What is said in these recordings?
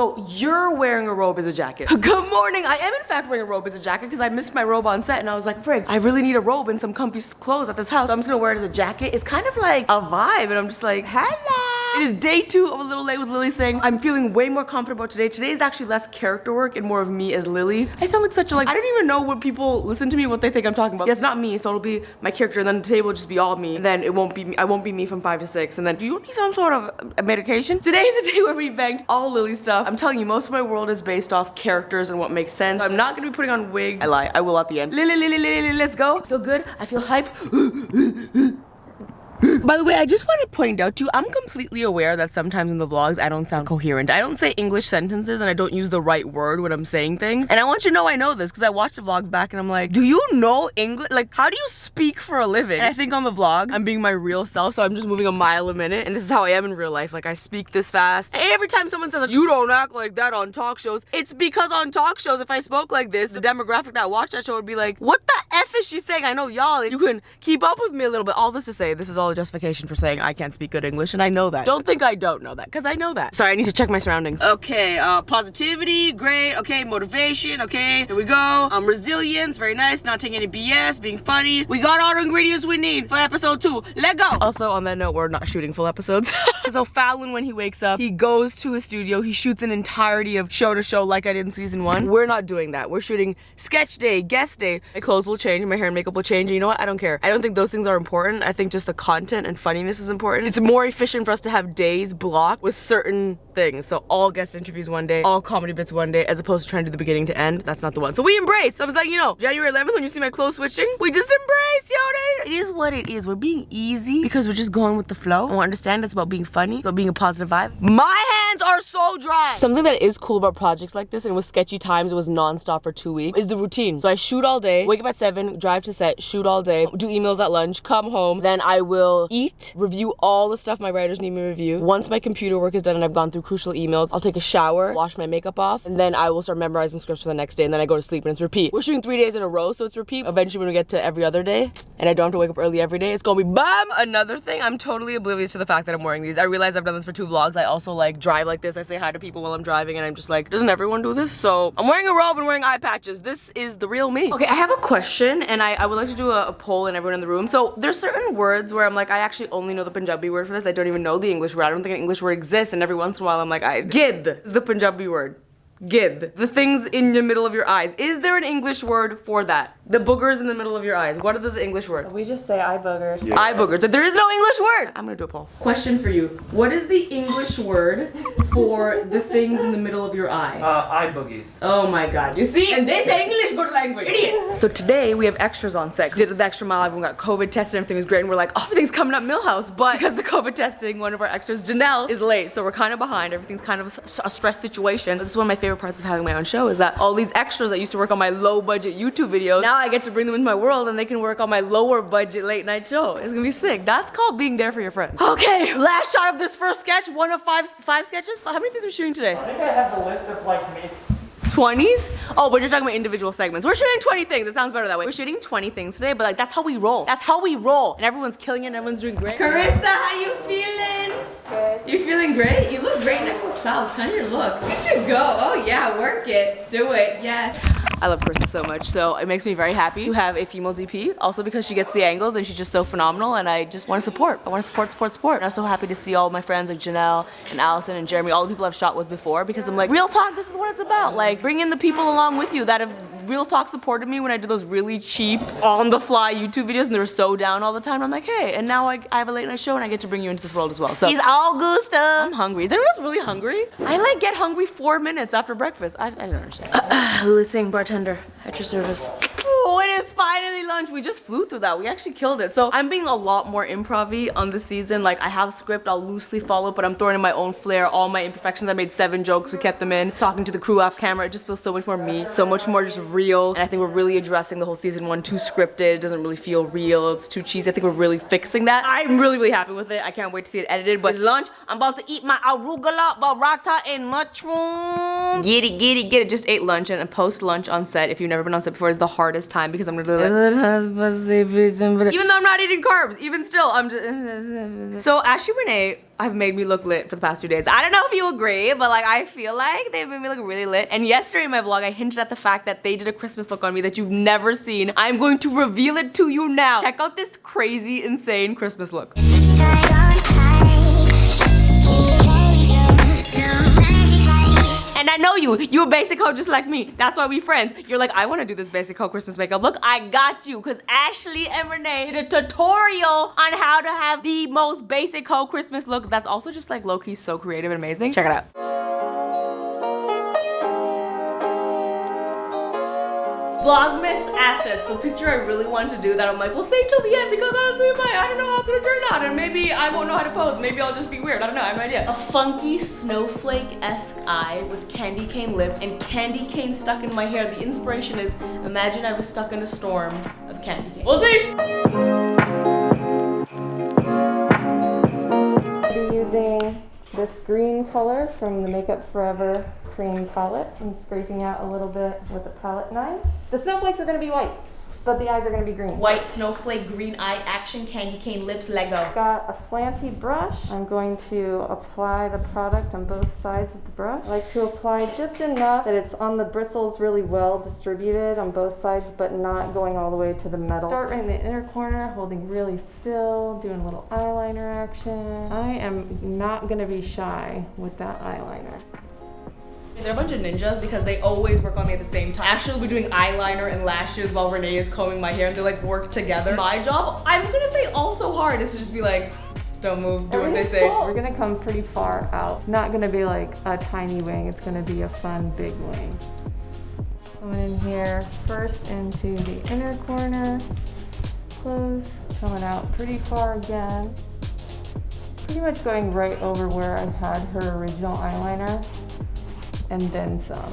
no, you're wearing a robe as a jacket. Good morning. I am in fact wearing a robe as a jacket because I missed my robe on set and I was like, frig, I really need a robe and some comfy clothes at this house. So I'm just gonna wear it as a jacket. It's kind of like a vibe and I'm just like, hello. It is day 2 of A Little Late with Lilly Singh. I'm feeling way more confident about today. Today is actually less character work and more of me as Lilly. I sound like such a I don't even know what people listen to me, what they think I'm talking about. Yeah, it's not me, so it'll be my character and then today will just be all me. And then it won't be me, I won't be me from 5 to 6. And then, do you need some sort of medication? Today is a day where we banked all Lilly stuff. I'm telling you, most of my world is based off characters and what makes sense. I'm not gonna be putting on wig. I lie, I will at the end. Lilly, let's go. Feel good, I feel hype. By the way, I just want to point out to you, I'm completely aware that sometimes in the vlogs I don't sound coherent. I don't say English sentences and I don't use the right word when I'm saying things. And I want you to know I know this because I watched the vlogs back and I'm like, do you know English? Like, how do you speak for a living? And I think on the vlogs, I'm being my real self, so I'm just moving a mile a minute. And this is how I am in real life. Like, I speak this fast. And every time someone says, like, you don't act like that on talk shows, it's because on talk shows, if I spoke like this, the demographic that watched that show would be like, what the F is she saying? I know y'all, you can keep up with me a little bit. All this to say, this is all a justification for saying I can't speak good English, and I know that. Don't think I don't know that, because I know that. Sorry, I need to check my surroundings. Okay, positivity, great. Okay, motivation, okay, here we go. Resilience, very nice. Not taking any BS, being funny. We got all the ingredients we need for episode 2. Let go. Also, on that note, we're not shooting full episodes. So Fallon, when he wakes up, he goes to his studio, he shoots an entirety of show to show like I did in season 1. We're not doing that. We're shooting sketch day, guest day. My clothes will change, my hair and makeup will change, and you know what? I don't care. I don't think those things are important. I think just the content and funniness is important. It's more efficient for us to have days blocked with certain things. So all guest interviews one day, all comedy bits one day, as opposed to trying to do the beginning to end. That's not the one. So we embrace. I was like, you know, January 11th when you see my clothes switching, we just embrace, yo. It is what it is. We're being easy because we're just going with the flow. I understand it's about being funny. It's about being a positive vibe. My hands are so dry. Something that is cool about projects like this, and with Sketchy Times, it was non-stop for 2 weeks, is the routine. So I shoot all day, wake up at 7, drive to set, shoot all day, do emails at lunch, come home, then I will eat, review all the stuff my writers need me to review. Once my computer work is done and I've gone through crucial emails, I'll take a shower, wash my makeup off, and then I will start memorizing scripts for the next day, and then I go to sleep and it's repeat. We're shooting 3 days in a row, so it's repeat. Eventually when we get to every other day, and I don't have to wake up early every day, it's gonna be bam! Another thing, I'm totally oblivious to the fact that I'm wearing these. I realize I've done this for 2 vlogs. I also like drive like this. I say hi to people while I'm driving and I'm just like, doesn't everyone do this? So I'm wearing a robe and wearing eye patches. This is the real me. Okay, I have a question and I would like to do a poll in everyone in the room. So there's certain words where I'm like, I actually only know the Punjabi word for this. I don't even know the English word. I don't think an English word exists, and every once in a while I'm like, gid is the Punjabi word. Gid. The things in the middle of your eyes. Is there an English word for that? The boogers in the middle of your eyes. What is the English word? We just say eye boogers. Yeah. Eye boogers. There is no English word. I'm gonna do a poll. Question for you. What is the English word for the things in the middle of your eye? Eye boogies. Oh my god. You see? And they say English, good language. Idiots. So today we have extras on set. Did the extra mile. Everyone got COVID tested. Everything was great. And we're like, oh, everything's coming up Millhouse. But because the COVID testing, one of our extras, Janelle, is late. So we're kind of behind. Everything's kind of a stress situation. But this is one of my favorite parts of having my own show, is that all these extras that used to work on my low budget YouTube videos, now I get to bring them into my world and they can work on my lower budget late night show. It's gonna be sick. That's called being there for your friends. Okay, last shot of this first sketch. One of five sketches. How many things are we shooting today? I think I have the list of like me. 20s? Oh, but you're talking about individual segments. We're shooting 20 things. It sounds better that way. We're shooting 20 things today, but like that's how we roll. That's how we roll. And everyone's killing it and everyone's doing great. Carissa, how you feeling? Good. You feeling great? You look great next to those clouds. Kind of your look. Look at you go. Oh yeah, work it. Do it. Yes. I love Carissa so much, so it makes me very happy to have a female DP. Also because she gets the angles and she's just so phenomenal, and I just want to support. I want to support. And I'm so happy to see all my friends like Janelle and Allison and Jeremy, all the people I've shot with before, because I'm like, real talk, this is what it's about. Like, bring in the people along with you that have real talk supported me when I did those really cheap, on-the-fly YouTube videos, and they were so down all the time. I'm like, hey, and now I have a late night show and I get to bring you into this world as well. So, he's Augusta. I'm hungry. Is anyone else really hungry? I like get hungry 4 minutes after breakfast. I don't understand. Lilly Singh, bartender, at your service. Oh, it is finally lunch. We just flew through that. We actually killed it. So I'm being a lot more improv-y on this season. Like, I have a script I'll loosely follow, but I'm throwing in my own flair, all my imperfections. I made 7 jokes. We kept them in. Talking to the crew off camera. It just feels so much more me, so much more just real. And I think we're really addressing the whole season 1 too scripted. It doesn't really feel real. It's too cheesy. I think we're really fixing that. I'm really, really happy with it. I can't wait to see it edited. But it's lunch. I'm about to eat my arugula, burrata, and mushroom. Get it. Just ate lunch, and post lunch on set, if you've never been on set before, is the hardest time because I'm gonna do Even though I'm not eating carbs, even still, I'm just... So Ashley Renee have made me look lit for the past 2 days. I don't know if you agree, but like I feel like they've made me look really lit. And yesterday in my vlog, I hinted at the fact that they did a Christmas look on me that you've never seen. I'm going to reveal it to you now. Check out this crazy, insane Christmas look. And I know you a basic hoe just like me. That's why we friends. You're like, I want to do this basic hoe Christmas makeup look. I got you, because Ashley and Renee did a tutorial on how to have the most basic hoe Christmas look. That's also just like low-key so creative and amazing. Check it out. Vlogmas assets, the picture I really wanted to do that I'm like, we'll save till the end because honestly I don't know how it's gonna turn out and maybe I won't know how to pose. Maybe I'll just be weird. I don't know, I have no idea. A funky snowflake-esque eye with candy cane lips and candy cane stuck in my hair. The inspiration is, imagine I was stuck in a storm of candy cane. We'll see! I'll be using this green color from the Makeup Forever cream palette and scraping out a little bit with a palette knife. The snowflakes are going to be white, but the eyes are going to be green. White snowflake, green eye, action, candy cane lips, Lego. Got a slanty brush. I'm going to apply the product on both sides of the brush. I like to apply just enough that it's on the bristles really well distributed on both sides, but not going all the way to the metal. Start right in the inner corner, holding really still, doing a little eyeliner action. I am not going to be shy with that eyeliner. They're a bunch of ninjas because they always work on me at the same time. Ashley will be doing eyeliner and lashes while Renee is combing my hair and they like work together. My job, I'm gonna say also hard, is to just be like, don't move, do what they say. We're gonna come pretty far out. Not gonna be like a tiny wing, it's gonna be a fun big wing. Coming in here, first into the inner corner, close, coming out pretty far again. Pretty much going right over where I had her original eyeliner. And then some.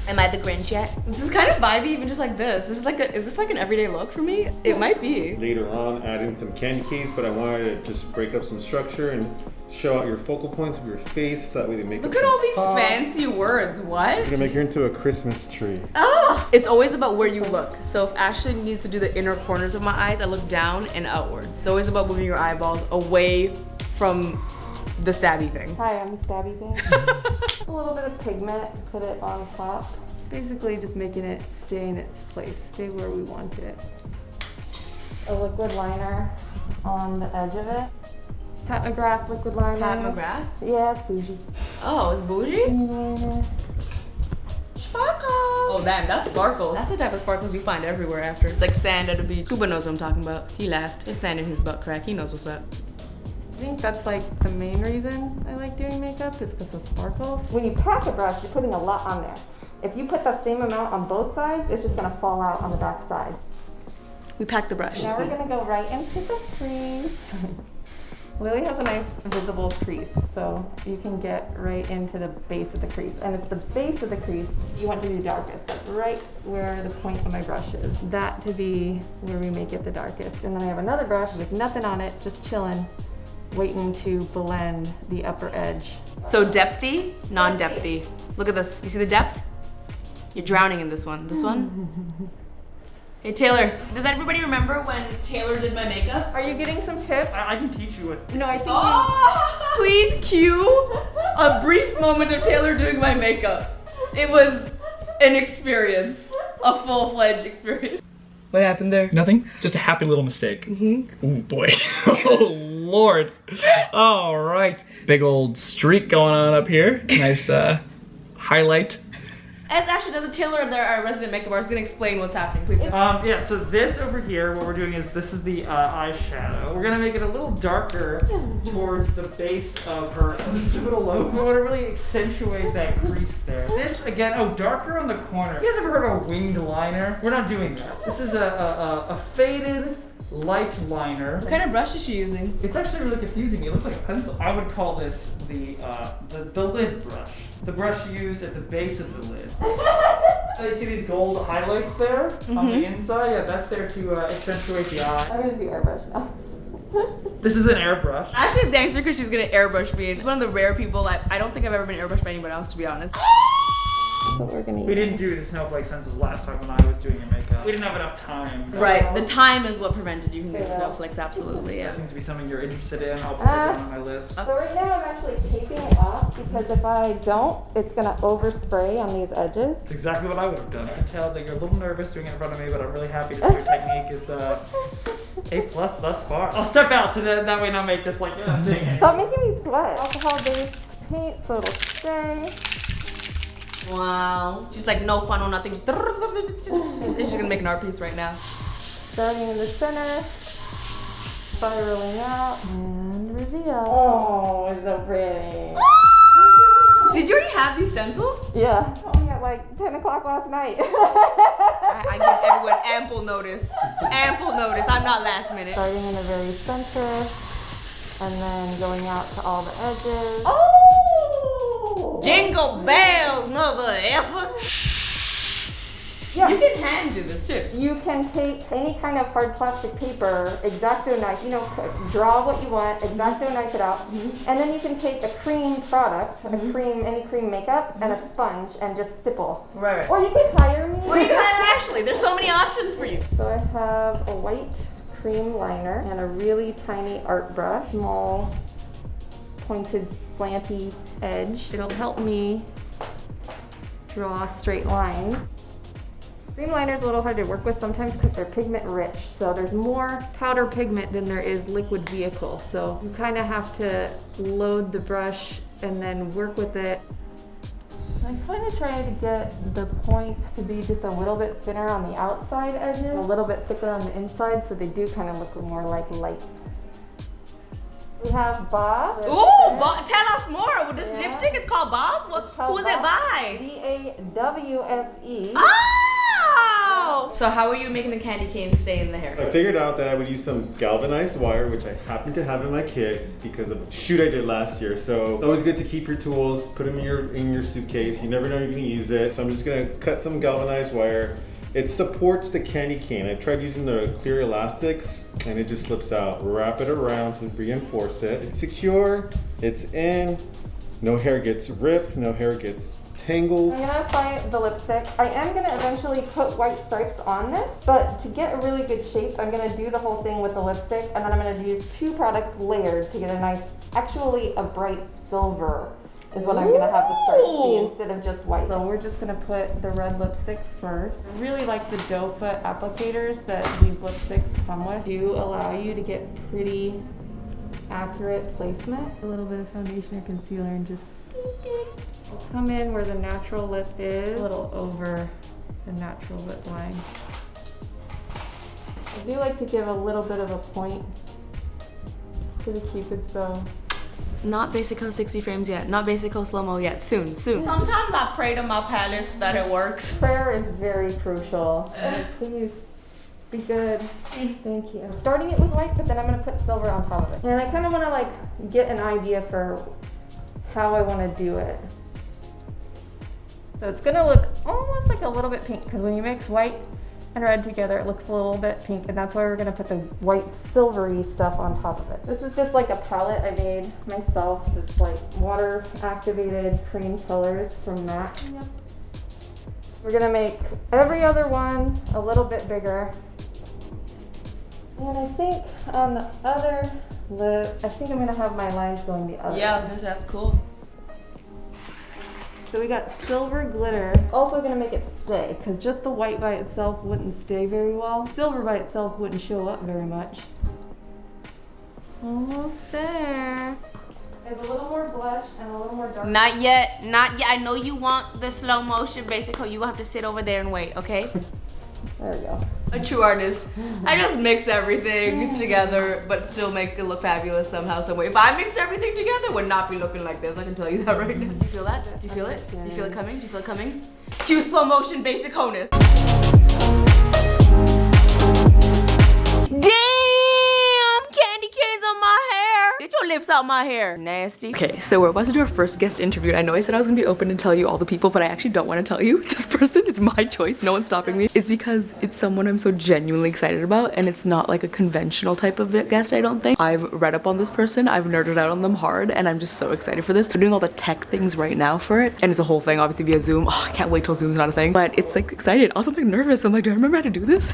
Am I the Grinch yet? This is kind of vibey, even just like this. This is like is this like an everyday look for me? It might be. Later on, add in some candy canes, but I wanted to just break up some structure and show out your focal points of your face. That way they make Look at all these fancy words, what? We're gonna make her into a Christmas tree. Ah! It's always about where you look. So if Ashley needs to do the inner corners of my eyes, I look down and outwards. It's always about moving your eyeballs away from the stabby thing. Hi, I'm the stabby thing. A little bit of pigment, put it on top. Basically just making it stay in its place, stay where we want it. A liquid liner on the edge of it. Pat McGrath liquid liner. Pat McGrath? Yeah, it's bougie. Oh, it's bougie? Sparkle! Oh damn, that's sparkle. That's the type of sparkles you find everywhere after. It's like sand at a beach. Kuba knows what I'm talking about. He laughed. There's sand in his butt crack. He knows what's up. I think that's like the main reason I like doing makeup is because of sparkles. When you pack a brush, you're putting a lot on there. If you put that same amount on both sides, it's just gonna fall out on the back side. We packed the brush. Now we're gonna go right into the crease. Lily has a nice visible crease, so you can get right into the base of the crease. And it's the base of the crease you want to be darkest. That's right where the point of my brush is. That to be where we make it the darkest. And then I have another brush with nothing on it, just chilling, waiting to blend the upper edge. So depthy, non-depthy. Look at this. You see the depth? You're drowning in this one. This one? Hey Taylor, does everybody remember when Taylor did my makeup? Are you getting some tips? I can teach you what. No, I think Please cue a brief moment of Taylor doing my makeup. It was an experience, a full-fledged experience. What happened there? Nothing. Just a happy little mistake. Oh boy. Oh Lord. All right. Big old streak going on up here. Nice highlight. As Ashley does, Taylor, our resident makeup artist, is gonna explain what's happening. Please. Yeah, so this over here, what we're doing is this is the eyeshadow. We're gonna make it a little darker towards the base of her occipital. We want to really accentuate that crease there. This, again, darker on the corner. You guys ever heard of a winged liner? We're not doing that. This is a faded light liner. What kind of brush is she using? It's actually really confusing. It looks like a pencil. I would call this the lid brush. The brush used at the base of the lid. So you see these gold highlights there on the inside? Yeah, that's there to accentuate the eye. I'm gonna do airbrush now. This is an airbrush. Ashley's gangster because she's gonna airbrush me. She's one of the rare people I don't think I've ever been airbrushed by anyone else, to be honest. what we're gonna use. We didn't do the snowflake stencils last time when I was doing your makeup. We didn't have enough time. Right, the time is what prevented you from doing snowflakes, absolutely, yeah. That seems to be something you're interested in. I'll put it down on my list. So right now I'm actually taping it off because if I don't, it's gonna overspray on these edges. That's exactly what I would have done. I can tell that you're a little nervous doing it in front of me, but I'm really happy to see your technique is A+ thus far. I'll step out to that way not make this like a thing. Stop making me sweat. Alcohol-based paint so it'll stay. Wow. She's like, no fun or nothing. She's gonna make an art piece right now. Starting in the center, spiraling out, and reveal. Oh, it's so pretty. Did you already have these stencils? Yeah. Only at like 10 o'clock last night. I give everyone ample notice. Ample notice. I'm not last minute. Starting in the very center, and then going out to all the edges. Oh! Jingle bells, mother effers. Yeah. You can hand do this too. You can take any kind of hard plastic paper, X-Acto knife, you know, draw what you want, X-Acto knife it out, and then you can take a cream product, any cream makeup, and a sponge, and just stipple. Right. Or you can hire me. Or you can hire Ashley. There's so many options for you. So I have a white cream liner and a really tiny art brush, small, pointed, slanty edge. It'll help me draw straight lines. Cream liner is a little hard to work with sometimes because they're pigment rich. So there's more powder pigment than there is liquid vehicle. So you kind of have to load the brush and then work with it. I kind of try to get the points to be just a little bit thinner on the outside edges, a little bit thicker on the inside, so they do kind of look more like light. We have Boss. Ooh, tell us more. This Yeah. lipstick is called Boss? Who is it by? B-A-W-S-E. Oh! So how are you making the candy cane stay in the hair? I figured out that I would use some galvanized wire, which I happen to have in my kit because of a shoot I did last year. So it's always good to keep your tools, put them in your suitcase. You never know you're gonna use it. So I'm just gonna cut some galvanized wire. It supports the candy cane. I tried using the clear elastics and it just slips out. Wrap it around to reinforce it. It's secure, it's in, no hair gets ripped, no hair gets tangled. I'm gonna apply the lipstick. I am gonna eventually put white stripes on this, but to get a really good shape, I'm gonna do the whole thing with the lipstick, and then I'm gonna use 2 products layered to get a nice, actually a bright silver is what I'm gonna have the stripes be instead of just white. So we're just gonna put the red lipstick first. I really like the doe foot applicators that these lipsticks come with. Do allow you to get pretty accurate placement. A little bit of foundation or concealer and just come in where the natural lip is, a little over the natural lip line. I do like to give a little bit of a point to the Cupid's bow. Not Basico 60 frames yet. Not Basico slow-mo yet. Soon, soon. Sometimes I pray to my palettes that it works. Prayer is very crucial. Please be good. Thank you. Starting it with white, but then I'm gonna put silver on top of it. And I kind of want to like get an idea for how I want to do it. So it's gonna look almost like a little bit pink because when you mix white and red together, it looks a little bit pink, and that's why we're gonna put the white silvery stuff on top of it. This is just like a palette I made myself. It's like water activated cream colors from MAC. Yep. We're gonna make every other one a little bit bigger. And I think on the other lip, I think I'm gonna have my lines going the other way. Yeah, I was gonna say that's cool. So we got silver glitter. Also gonna make it stay, because just the white by itself wouldn't stay very well. Silver by itself wouldn't show up very much. Almost there. There's a little more blush and a little more dark. Not yet, not yet. I know you want the slow motion Basico. You have to sit over there and wait, okay? There we go. A true artist. I just mix everything together, but still make it look fabulous somehow, some way. If I mixed everything together, it would not be looking like this. I can tell you that right now. Do you feel that? Do you feel it? Do you feel it coming? Do you feel it coming? Cue slow motion Basiconess. Damn! Candy canes on my hair. Did you tulips out my hair. Nasty. Okay, so we're about to do our first guest interview. I know I said I was gonna be open and tell you all the people, but I actually don't want to tell you this person. It's my choice. No one's stopping me. It's because it's someone I'm so genuinely excited about, and it's not like a conventional type of guest, I don't think. I've read up on this person. I've nerded out on them hard, and I'm just so excited for this. We're doing all the tech things right now for it, and it's a whole thing, obviously via Zoom. Oh, I can't wait till Zoom's not a thing, but it's like excited. Also, I'm like nervous. I'm like, do I remember how to do this?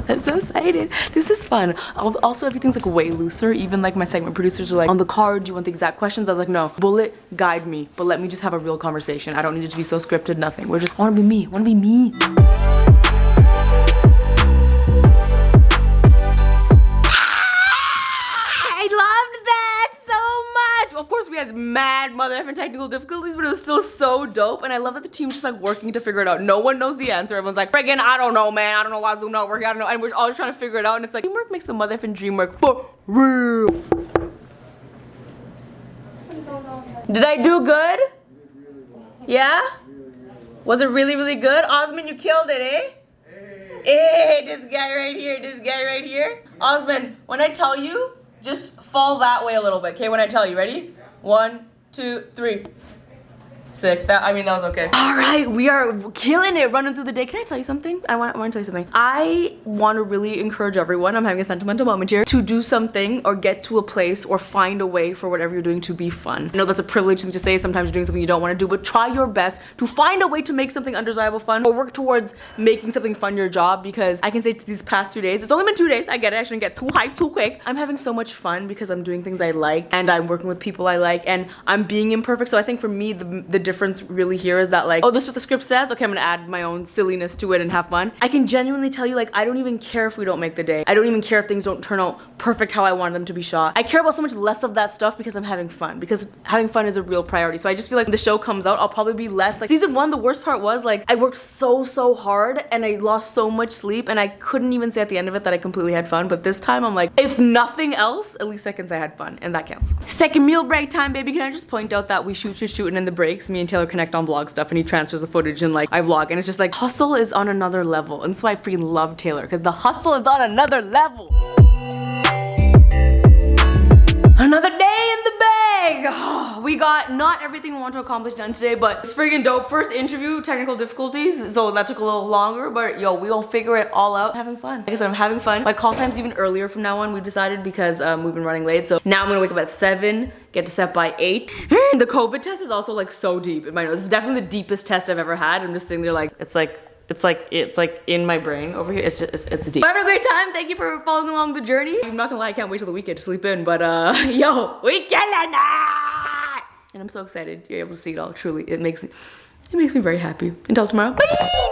I'm so excited. This is fun. Also, everything's like way looser. Even like my segment producers were like, on the card, do you want the exact questions? I was like, no, bullet guide me, but let me just have a real conversation. I don't need it to be so scripted, nothing. We're just, I wanna be me. I wanna be me. Of course we had mad motherfucking technical difficulties, but it was still so dope, and I love that the team's just like working to figure it out. No one knows the answer. Everyone's like, friggin' I don't know, man. I don't know why Zoom not working. I don't know, and we're all trying to figure it out, and it's like, teamwork makes the motherfucking dream work for real. Did I do good? Yeah? Was it really, really good? Osman, you killed it, eh? Hey, this guy right here, this guy right here. Osman, when I tell you, just fall that way a little bit, okay? When I tell you, ready? 1, 2, 3. Sick. That was okay. All right, we are killing it, running through the day. Can I tell you something? I want to tell you something. I want to really encourage everyone, I'm having a sentimental moment here, to do something or get to a place or find a way for whatever you're doing to be fun. I know that's a privilege thing to say. Sometimes you're doing something you don't want to do, but try your best to find a way to make something undesirable fun, or work towards making something fun your job, because I can say these past 2 days, it's only been 2 days, I get it, I shouldn't get too hyped too quick. I'm having so much fun because I'm doing things I like, and I'm working with people I like, and I'm being imperfect. So I think for me, the difference really here is that like, oh, this is what the script says, okay, I'm gonna add my own silliness to it and have fun. I can genuinely tell you, like, I don't even care if we don't make the day. I don't even care if things don't turn out perfect how I wanted them to be shot. I care about so much less of that stuff because I'm having fun, because having fun is a real priority. So I just feel like when the show comes out, I'll probably be less like, season 1, the worst part was like, I worked so hard and I lost so much sleep, and I couldn't even say at the end of it that I completely had fun. But this time I'm like, if nothing else, at least I can say I had fun, and that counts. Second meal break time, baby. Can I just point out that we shooting in the breaks. Me and Taylor connect on vlog stuff, and he transfers the footage and like I vlog, and it's just like, hustle is on another level. And that's why I freaking love Taylor, because the hustle is on another level. Another day in the bag. Oh, we got not everything we want to accomplish done today, but it's freaking dope. First interview, technical difficulties, so that took a little longer, but yo, we gonna figure it all out. Having fun. Like I said, I'm having fun. My call time's even earlier from now on, we decided, because we've been running late. So now I'm gonna wake up at 7, get to set by 8. The COVID test is also like so deep in my nose. It's definitely the deepest test I've ever had. I'm just sitting there like, it's like in my brain over here. It's deep. We're having a great time. Thank you for following along the journey. I'm not gonna lie, I can't wait till the weekend to sleep in, but yo, we killing it! And I'm so excited you're able to see it all. Truly, it makes me very happy. Until tomorrow, bye!